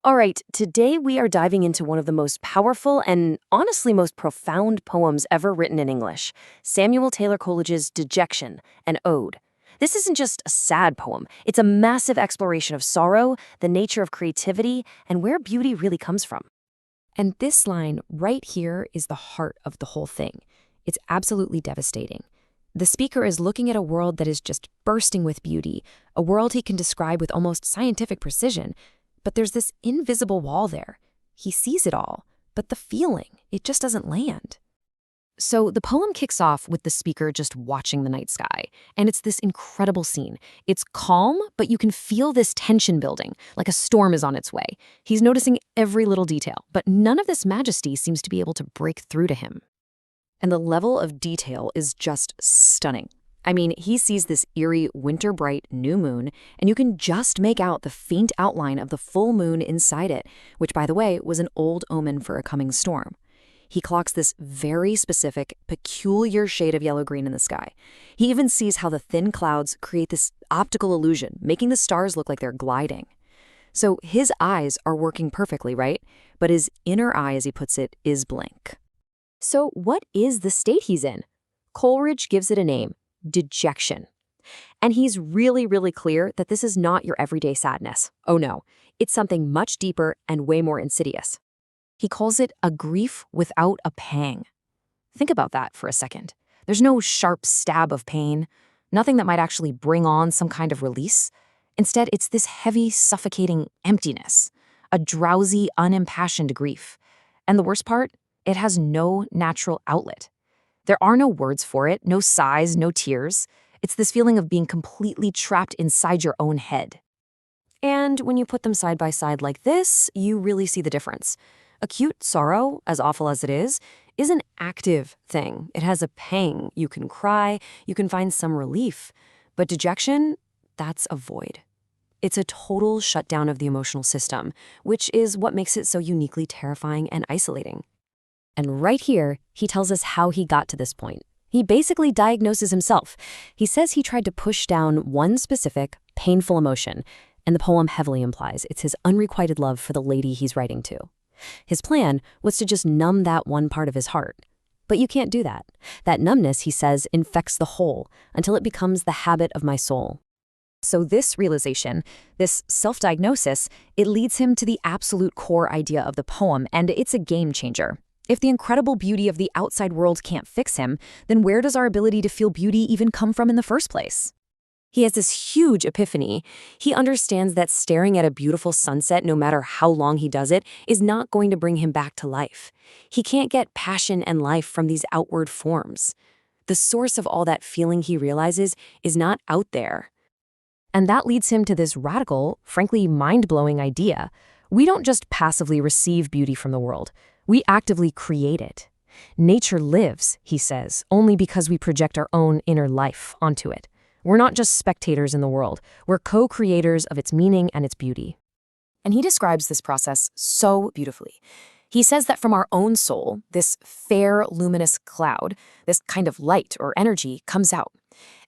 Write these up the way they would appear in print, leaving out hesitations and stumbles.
All right, today we are diving into one of the most powerful and honestly most profound poems ever written in English, Samuel Taylor Coleridge's Dejection, an ode. This isn't just a sad poem, it's a massive exploration of sorrow, the nature of creativity, and where beauty really comes from. And this line right here is the heart of the whole thing. It's absolutely devastating. The speaker is looking at a world that is just bursting with beauty, a world he can describe with almost scientific precision. But there's this invisible wall there. He sees it all, but the feeling, it just doesn't land. So the poem kicks off with the speaker just watching the night sky, and it's this incredible scene. It's calm, but you can feel this tension building, like a storm is on its way. He's noticing every little detail, but none of this majesty seems to be able to break through to him. And the level of detail is just stunning. I mean, he sees this eerie, winter-bright new moon, and you can just make out the faint outline of the full moon inside it, which, by the way, was an old omen for a coming storm. He clocks this very specific, peculiar shade of yellow-green in the sky. He even sees how the thin clouds create this optical illusion, making the stars look like they're gliding. So his eyes are working perfectly, right? But his inner eye, as he puts it, is blank. So what is the state he's in? Coleridge gives it a name. Dejection. And he's really clear that this is not your everyday sadness. Oh no, it's something much deeper and way more insidious. He calls it a grief without a pang. Think about that for a second. There's no sharp stab of pain, nothing that might actually bring on some kind of release. Instead, it's this heavy, suffocating emptiness, a drowsy, unimpassioned grief. And the worst part, it has no natural outlet. There are no words for it, no sighs, no tears. It's this feeling of being completely trapped inside your own head. And when you put them side by side like this, you really see the difference. Acute sorrow, as awful as it is an active thing. It has a pang. You can cry, you can find some relief. But dejection, that's a void. It's a total shutdown of the emotional system, which is what makes it so uniquely terrifying and isolating. And right here, he tells us how he got to this point. He basically diagnoses himself. He says he tried to push down one specific, painful emotion, and the poem heavily implies it's his unrequited love for the lady he's writing to. His plan was to just numb that one part of his heart. But you can't do that. That numbness, he says, infects the whole until it becomes the habit of my soul. So this realization, this self-diagnosis, it leads him to the absolute core idea of the poem, and it's a game changer. If the incredible beauty of the outside world can't fix him, then where does our ability to feel beauty even come from in the first place? He has this huge epiphany. He understands that staring at a beautiful sunset, no matter how long he does it, is not going to bring him back to life. He can't get passion and life from these outward forms. The source of all that feeling, he realizes, is not out there. And that leads him to this radical, frankly mind-blowing idea. We don't just passively receive beauty from the world. We actively create it. Nature lives, he says, only because we project our own inner life onto it. We're not just spectators in the world. We're co-creators of its meaning and its beauty. And he describes this process so beautifully. He says that from our own soul, this fair, luminous cloud, this kind of light or energy comes out.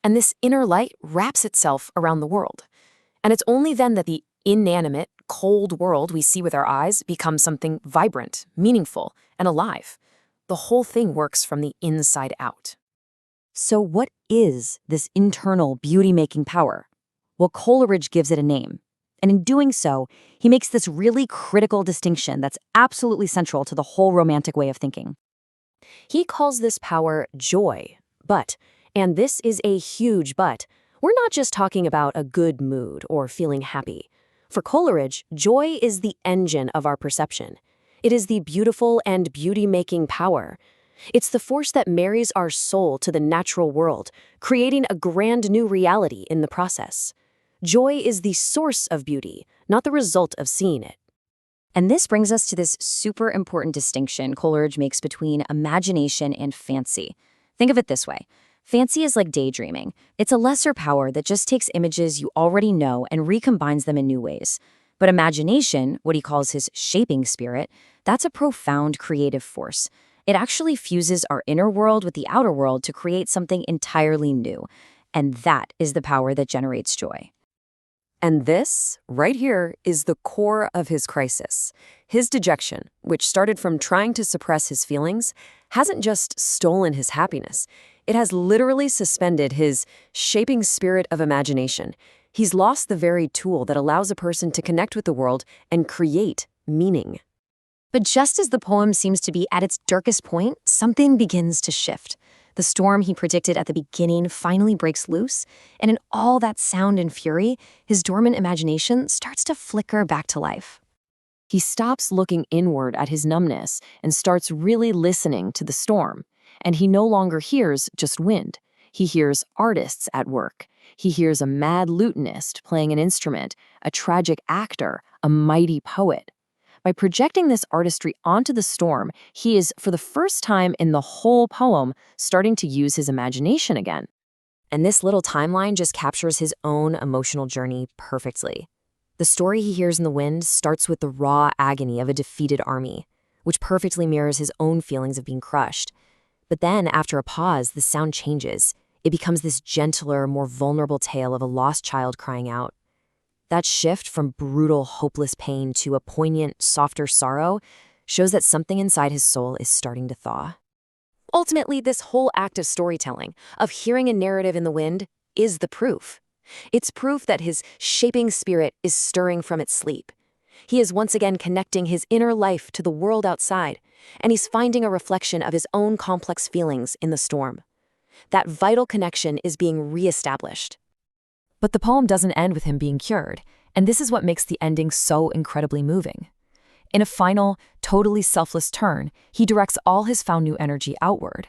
And this inner light wraps itself around the world. And it's only then that the inanimate, cold world we see with our eyes becomes something vibrant, meaningful, and alive. The whole thing works from the inside out. So what is this internal beauty-making power? Well, Coleridge gives it a name. And in doing so, he makes this really critical distinction that's absolutely central to the whole romantic way of thinking. He calls this power joy, but, and this is a huge but, we're not just talking about a good mood or feeling happy. For Coleridge, joy is the engine of our perception. It is the beautiful and beauty-making power. It's the force that marries our soul to the natural world, creating a grand new reality in the process. Joy is the source of beauty, not the result of seeing it. And this brings us to this super important distinction Coleridge makes between imagination and fancy. Think of it this way. Fancy is like daydreaming. It's a lesser power that just takes images you already know and recombines them in new ways. But imagination, what he calls his shaping spirit, that's a profound creative force. It actually fuses our inner world with the outer world to create something entirely new. And that is the power that generates joy. And this, right here, is the core of his crisis. His dejection, which started from trying to suppress his feelings, hasn't just stolen his happiness. It has literally suspended his shaping spirit of imagination. He's lost the very tool that allows a person to connect with the world and create meaning. But just as the poem seems to be at its darkest point, something begins to shift. The storm he predicted at the beginning finally breaks loose, and in all that sound and fury, his dormant imagination starts to flicker back to life. He stops looking inward at his numbness and starts really listening to the storm. And he no longer hears just wind. He hears artists at work. He hears a mad lutenist playing an instrument, a tragic actor, a mighty poet. By projecting this artistry onto the storm, he is, for the first time in the whole poem, starting to use his imagination again. And this little timeline just captures his own emotional journey perfectly. The story he hears in the wind starts with the raw agony of a defeated army, which perfectly mirrors his own feelings of being crushed. But then, after a pause, the sound changes. It becomes this gentler, more vulnerable tale of a lost child crying out. That shift from brutal, hopeless pain to a poignant, softer sorrow shows that something inside his soul is starting to thaw. Ultimately, this whole act of storytelling, of hearing a narrative in the wind, is the proof. It's proof that his shaping spirit is stirring from its sleep. He is once again connecting his inner life to the world outside, and he's finding a reflection of his own complex feelings in the storm. That vital connection is being reestablished. But the poem doesn't end with him being cured, and this is what makes the ending so incredibly moving. In a final, totally selfless turn, he directs all his found new energy outward.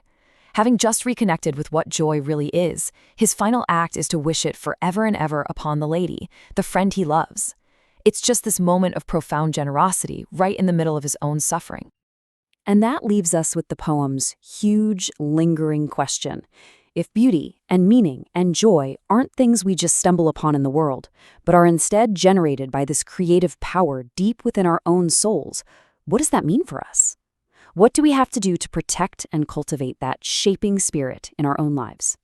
Having just reconnected with what joy really is, his final act is to wish it forever and ever upon the lady, the friend he loves. It's just this moment of profound generosity right in the middle of his own suffering. And that leaves us with the poem's huge, lingering question. If beauty and meaning and joy aren't things we just stumble upon in the world, but are instead generated by this creative power deep within our own souls, what does that mean for us? What do we have to do to protect and cultivate that shaping spirit in our own lives?